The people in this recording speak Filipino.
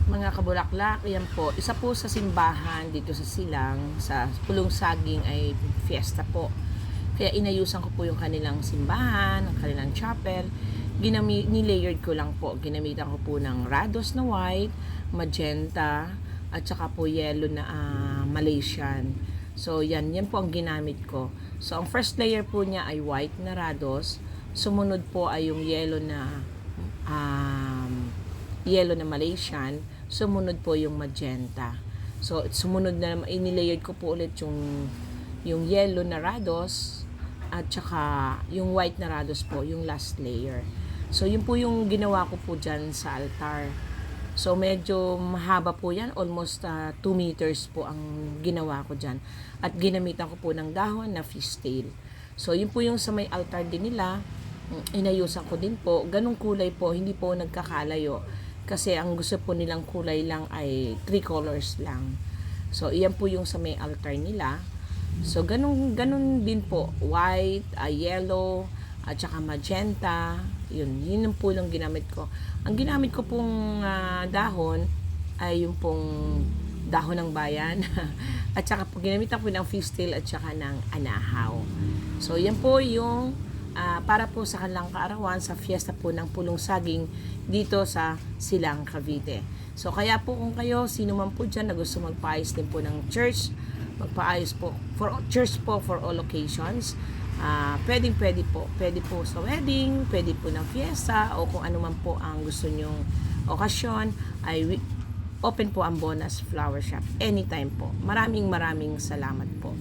Mga kabulaklak, yan po. Isa po sa simbahan dito sa Silang, sa Pulong Saging ay fiesta po. Kaya inayusan ko po yung kanilang simbahan, ang kanilang chapel. Nilayered ko lang po. Ginamitan ko po ng rados na white, magenta, at saka po yellow na Malaysian. So yan po ang ginamit ko. So ang first layer po niya ay white na rados. Sumunod po ay yung yellow na Malaysian, sumunod po yung magenta. So, sumunod na, inilayered ko po ulit yung yellow na rados, at saka yung white na rados po, yung last layer. So, yun po yung ginawa ko po dyan sa altar. So, medyo mahaba po yan, almost 2 meters po ang ginawa ko dyan. At ginamitan ko po ng dahon na fishtail. So, yun po yung sa may altar din nila, inayusan ko din po. Ganong kulay po, hindi po nagkakalayo. Kasi ang gusto po nilang kulay lang ay 3 colors lang. So, iyan po yung sa may altar nila. So, ganun din po. White, yellow, at saka magenta. Yun po yung ginamit ko. Ang ginamit ko pong dahon ay yung pong dahon ng bayan. At saka po ginamitan po ng fishtail at saka ng anahaw. So, yan po yung para po sa kanilang kaarawan sa fiesta po ng Pulong Saging dito sa Silang, Cavite. So kaya po kung kayo, sino man po dyan na gusto magpaayos din po ng church, magpaayos po for church po for all occasions, pwede po sa wedding, pwede po ng fiesta, o kung ano man po ang gusto nyong okasyon, ay open po ang Bonas Flower Shop anytime po. Maraming salamat po.